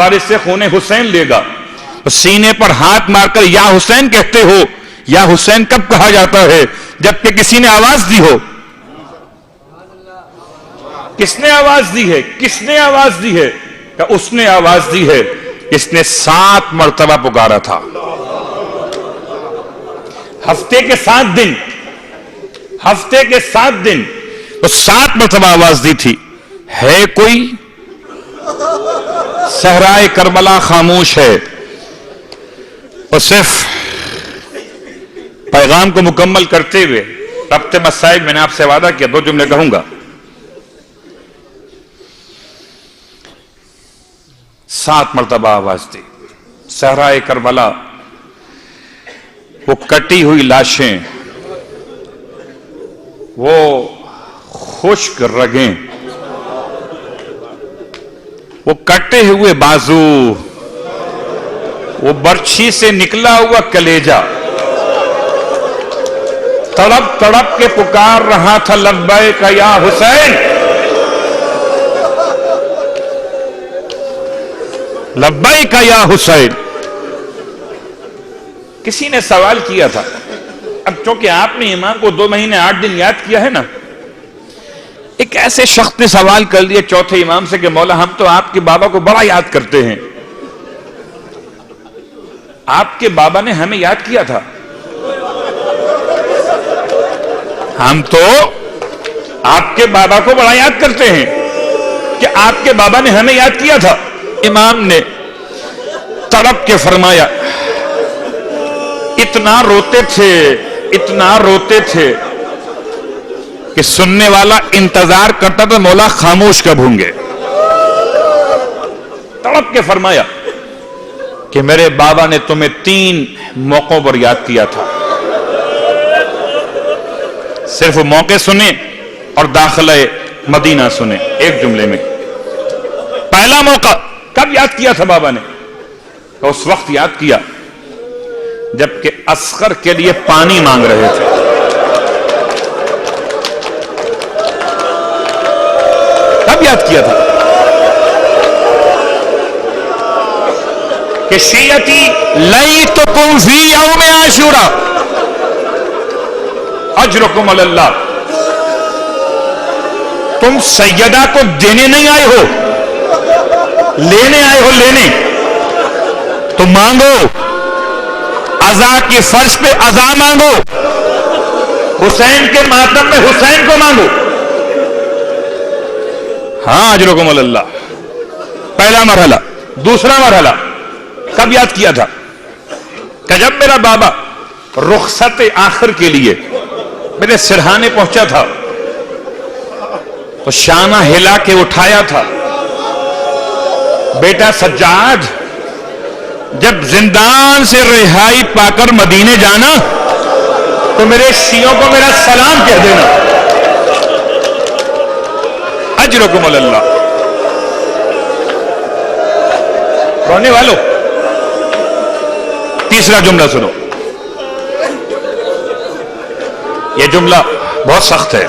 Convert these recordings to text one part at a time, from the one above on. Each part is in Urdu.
بارش سے خون حسین لے گا، سینے پر ہاتھ مار کر یا حسین کہتے ہو۔ یا حسین کب کہا جاتا ہے؟ جبکہ کسی نے آواز دی ہو۔ کس نے آواز دی ہے؟ کس نے آواز دی ہے؟ کہ اس نے آواز دی ہے، اس نے 7 مرتبہ پکارا تھا۔ ہفتے کے 7 دن، ہفتے کے 7 دن وہ 7 مرتبہ آواز دی تھی۔ ہے کوئی؟ صحرائے کربلا خاموش ہے۔ اور صرف پیغام کو مکمل کرتے ہوئے ربط مسائل میں نے آپ سے وعدہ کیا 2 جملے کہوں گا۔ 7 مرتبہ آواز دی۔ صحرائے کربلا، وہ کٹی ہوئی لاشیں، وہ خشک رگیں، وہ کٹے ہوئے بازو، وہ برچھی سے نکلا ہوا کلیجہ، تڑپ تڑپ کے پکار رہا تھا لبیک یا حسین، لبیک یا حسین۔ کسی نے سوال کیا تھا، اب چونکہ آپ نے امام کو 2 مہینے 8 دن یاد کیا ہے نا، ایک ایسے شخص نے سوال کر لیا چوتھے امام سے کہ مولا ہم تو آپ کے بابا کو بڑا یاد کرتے ہیں۔ آپ کے بابا نے ہمیں یاد کیا تھا؟ ہم تو آپ کے بابا کو بڑا یاد کرتے ہیں کہ آپ کے بابا نے ہمیں یاد کیا تھا۔ امام نے تڑپ کے فرمایا، اتنا روتے تھے، اتنا روتے تھے کہ سننے والا انتظار کرتا تھا مولا خاموش کب ہوں گے۔ تڑپ کے فرمایا کہ میرے بابا نے تمہیں 3 موقعوں پر یاد کیا تھا۔ صرف موقع سنے اور داخلہ مدینہ سنے ایک جملے میں۔ پہلا موقع کب یاد کیا تھا بابا نے؟ اس وقت یاد کیا جبکہ اصغر کے لیے پانی مانگ رہے تھے۔ کب یاد کیا تھا؟ کہ شیعتی لیتکم فی یوم عاشورا اجرکم علی اللہ، تم سیدہ کو دینے نہیں آئے ہو، لینے آئے ہو، لینے تو مانگو، عزا کی فرش پہ عزا مانگو، حسین کے ماتم میں حسین کو مانگو۔ ہاں اجرکم علی اللہ، پہلا مرحلہ۔ دوسرا مرحلہ کب یاد کیا تھا؟ کہ جب میرا بابا رخصت آخر کے لیے میرے سرہانے پہنچا تھا تو شانہ ہلا کے اٹھایا تھا، بیٹا سجاد جب زندان سے رہائی پا کر مدینے جانا تو میرے شیعوں کو میرا سلام کہہ دینا۔ اجرکم علی اللہ۔ رونے والوں تیسرا جملہ سنو، یہ جملہ بہت سخت ہے۔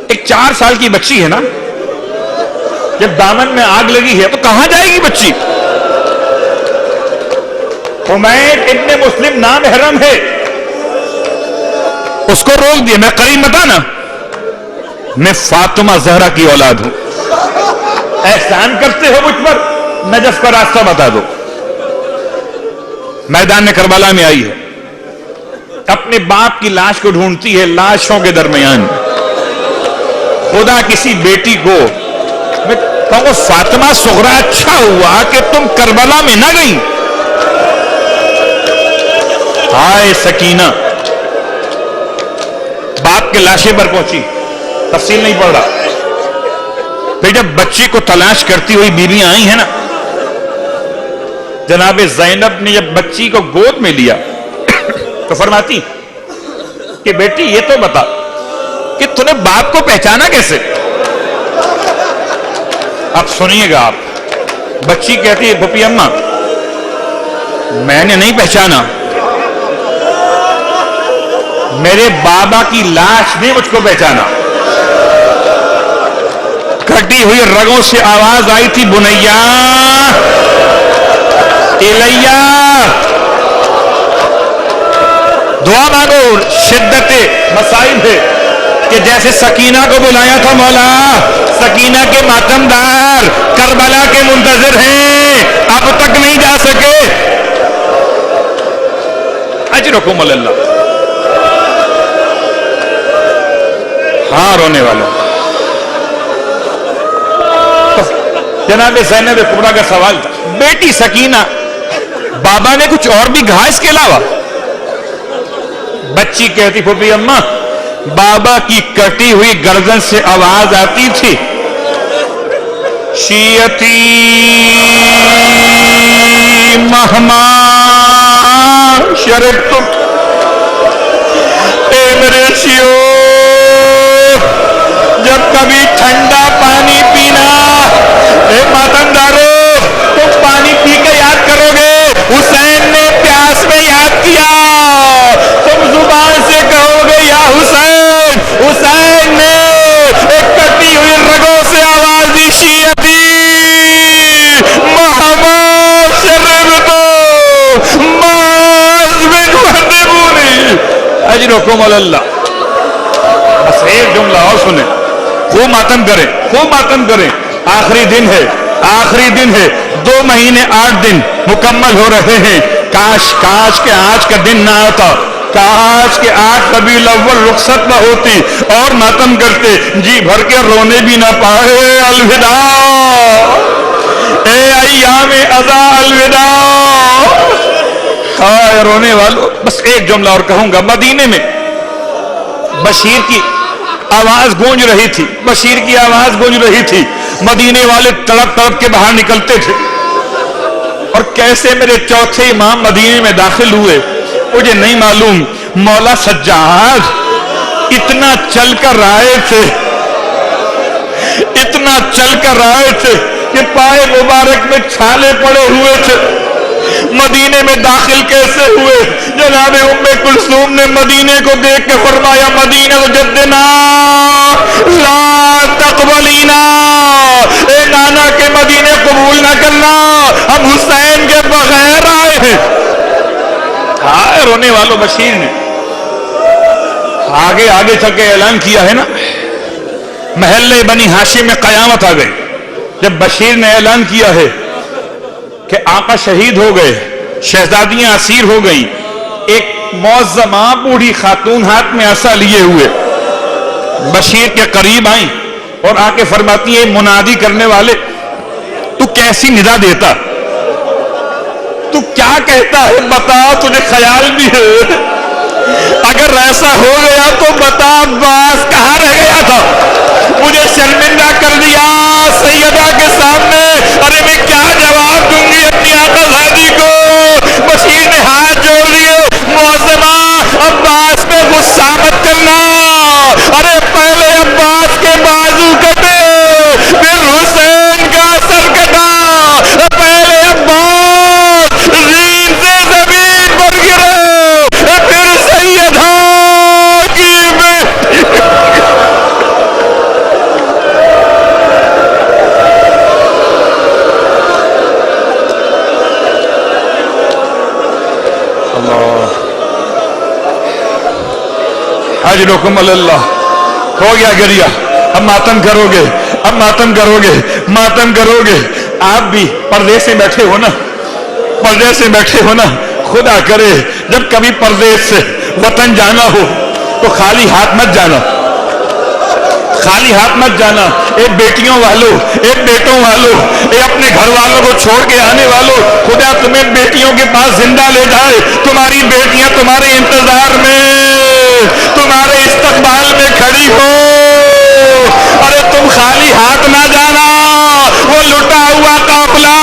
ایک 4 سال کی بچی ہے نا، جب دامن میں آگ لگی ہے تو کہاں جائے گی بچی؟ حمید ابن مسلم نام حرم ہے، اس کو روک دیا، میں قریب مت آنا، میں فاطمہ زہرا کی اولاد ہوں، احسان کرتے ہو مجھ پر، نجف کا راستہ بتا دو۔ میدان کربلا میں آئی ہے، اپنے باپ کی لاش کو ڈھونڈتی ہے لاشوں کے درمیان، خدا کسی بیٹی کو، میں کہوں فاطمہ صغرا اچھا ہوا کہ تم کربلا میں نہ گئی۔ ہائے سکینہ، باپ کے لاشے پر پہنچی، تفصیل نہیں پڑھ رہا۔ پھر جب بچی کو تلاش کرتی ہوئی بیویاں آئی ہیں نا، جناب زینب نے جب بچی کو گود میں لیا تو فرماتی کہ بیٹی یہ تو بتا کہ تو نے باپ کو پہچانا کیسے؟ اب سنیے گا آپ، بچی کہتی ہے پھپھی اماں میں نے نہیں پہچانا، میرے بابا کی لاش نے مجھ کو پہچانا۔ کٹی ہوئی رگوں سے آواز آئی تھی بنیا الیہ. دعا مانگو. شدت مصائب ہے کہ جیسے سکینہ کو بلایا تھا مولا، سکینہ کے ماتمدار کربلا کے منتظر ہیں، اب تک نہیں جا سکے. اجرکم اللہ. ہاں رونے والا. جناب زینب کبریٰ کا سوال تھا. بیٹی سکینہ، بابا نے کچھ اور بھی کہا اس کے علاوہ؟ بچی کہتی پھوپھی اماں بابا کی کٹی ہوئی گردن سے آواز آتی تھی شیعتی مہما شربتم. اے میرے شیعو، جب کبھی ٹھنڈا پانی پینا، اے ماتمدارو تم پانی پی کے یاد کرو گے حسین نے پیاس میں یاد کیا، تم زبان سے کہو گے یا حسین، حسین نے ایک کٹی ہوئی رگوں سے آواز دی شیعتی مہما شربتم مازمن وحدبونی. اجرکم اللہ. بس ایک جملہ اور سنیں، خوب ماتم کریں، خوب ماتم کریں. آخری دن ہے، آخری دن ہے. 2 مہینے 8 دن مکمل ہو رہے ہیں. کاش کاش کہ آج کا دن نہ آتا، کاش کہ 8 ربیع الاول رخصت نہ ہوتی اور ماتم کرتے، جی بھر کے رونے بھی نہ پائے. الوداع اے ایام ازا الوداع. ہائے رونے والوں. بس ایک جملہ اور کہوں گا. مدینے میں بشیر کی آواز گونج رہی تھی، بشیر کی آواز گونج رہی تھی. مدینے والے تڑپ تڑپ کے باہر نکلتے تھے. اور کیسے میرے چوتھے امام مدینے میں داخل ہوئے مجھے نہیں معلوم. مولا سجاد اتنا چل کر آئے تھے، اتنا چل کر آئے تھے کہ پائے مبارک میں چھالے پڑے ہوئے تھے. مدینے میں داخل کیسے ہوئے؟ جناب ام کلثوم نے مدینے کو دیکھ کے فرمایا مدینہ جدنا لا تقبلینا. اے نانا کے مدینے قبول نہ کرنا، ہم حسین کے بغیر آئے ہیں. ہائے رونے والوں. بشیر نے آگے آگے چل کے اعلان کیا ہے نا، محلے بنی ہاشم میں قیامت آ گئی. جب بشیر نے اعلان کیا ہے کہ آقا شہید ہو گئے، شہزادیاں اسیر ہو گئیں، ایک معظمہ بوڑھی خاتون ہاتھ میں عصا لیے ہوئے بشیر کے قریب آئیں اور آ کے فرماتی ہے منادی کرنے والے تو کیسی ندا دیتا، تو کیا کہتا ہے بتا، تجھے خیال بھی ہے؟ اگر ایسا ہو گیا تو بتا عباس کہاں رہ گیا تھا؟ مجھے شرمندہ کر دیا سیدہ کے سامنے. ارے میں کیا جواب دوں گی اپنی آقا زادی کو؟ بشیر نے ہاتھ جوڑ لیے. معظمہ عباس پہ غصہ مت کرنا. ارے پہلے عباس کے بازو کٹے، پھر حسین کا سر کٹا. پہلے عباس زمین سے زمین پر گرے، پھر سیدہ کی اجرکم اللہ. ہو گیا گریا. اب ماتم کرو گے، اب ماتم کرو گے، ماتم کرو گے. آپ بھی پردے سے بیٹھے ہو نا، پردے سے بیٹھے ہو نا. خدا کرے جب کبھی پردیس سے وطن جانا ہو تو خالی ہاتھ مت جانا، خالی ہاتھ مت جانا. اے بیٹیوں والوں، اے بیٹوں والوں، اے اپنے گھر والوں کو چھوڑ کے آنے والوں، خدا تمہیں بیٹیوں کے پاس زندہ لے جائے. تمہاری بیٹیاں تمہارے انتظار میں، تمہارے استقبال میں کھڑی ہو. ارے تم خالی ہاتھ نہ جانا. وہ لٹا ہوا قافلہ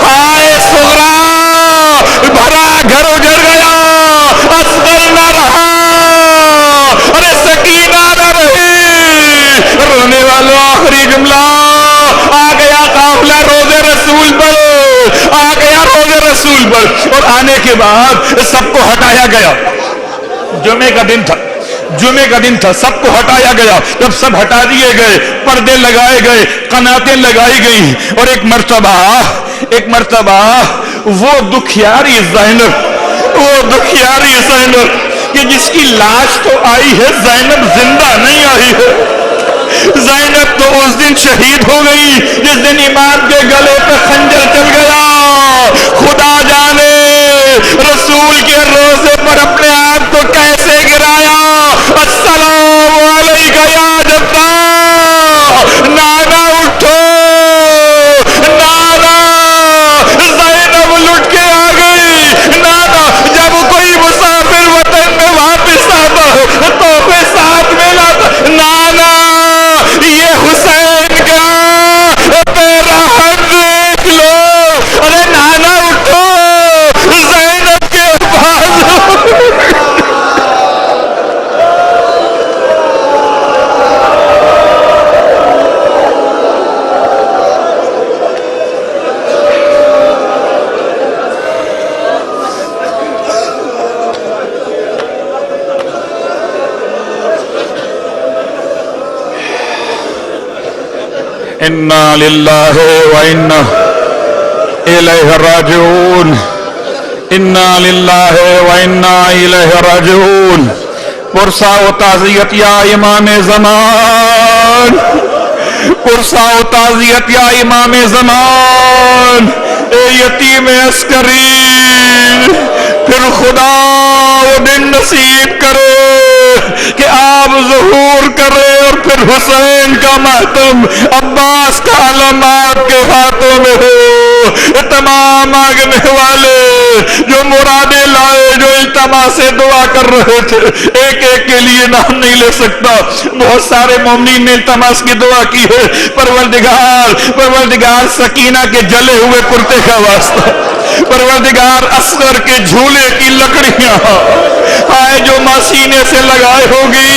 ہائے سغرا، بھرا گھر اجڑ گیا، اصغر نہ رہا. ارے سکینہ نہ رہی. رونے والوں آخری جملہ. آ گیا قافلہ روزے رسول پر، آ گیا روزے رسول پر. اور آنے کے بعد سب کو ہٹایا گیا. جمعے کا دن تھا، جمعے کا دن تھا، سب کو ہٹایا گیا. جب سب ہٹا دیے گئے، پردے لگائے گئے، قناتیں لگائی گئیں، اور ایک مرتبہ وہ دکھیاری زینب کہ جس کی لاش تو آئی ہے، زینب زندہ نہیں آئی ہے. زینب تو اس دن شہید ہو گئی جس دن امام کے گلے پہ خنجر چل گیا. خدا جانے رسول کے روزے پر اپنے آپ کو کیسے گرایا. السلام علیکہ یا جدہ، نانا اٹھو، نانا. زینب لٹ کے آ گئی. نانا، جب کوئی مسافر وطن میں واپس آتا ہے تو پھر ساتھ میں لاتا. نانا، یہ حسین کا تیرا حق دیکھ لو. ارے نانا اٹھو، زینب کے پاس. انا للہ وانا الیہ راجعون، انا للہ وانا الیہ راجعون. پرسا و تعزیت یا امام زمان، پرسا و تعزیت یا امام زمان. اے یتیم عسکری، پھر خدا وہ دن نصیب کرے کہ آپ ظہور کرے اور پھر حسین کا ماتم، عباس کا علم آپ کے ہاتھوں میں ہو. تمام مانگنے والے جو مرادیں لائے، جو التماس سے دعا کر رہے تھے، ایک ایک کے لیے نام نہیں لے سکتا. بہت سارے مومنین نے التماس کی دعا کی ہے. پروردگار سکینہ کے جلے ہوئے کرتے کا واسطہ، پروردگار اصغر کے جھولے کی لکڑیاں آئے جو ماسینے سے لگائے ہوگی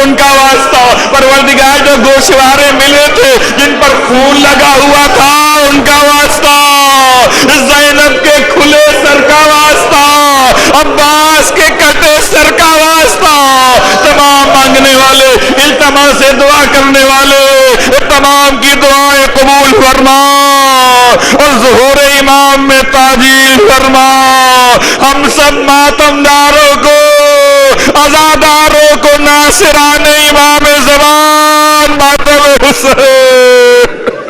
ان کا واسطہ. پروردگار جو گوشوارے ملے تھے جن پر خون لگا ہوا تھا ان کا واسطہ. زینب کے کھلے سر کا واسطہ، عباس کے کٹے سر کا واسطہ. تمام مانگنے والے، التماس سے دعا کرنے والے، تمام کی دعائیں قبول فرما اور ظہور امام میں تعجیل فرما. ہم سب ماتمداروں کو، عزاداروں کو، ناصران امام زمان ماتم حسین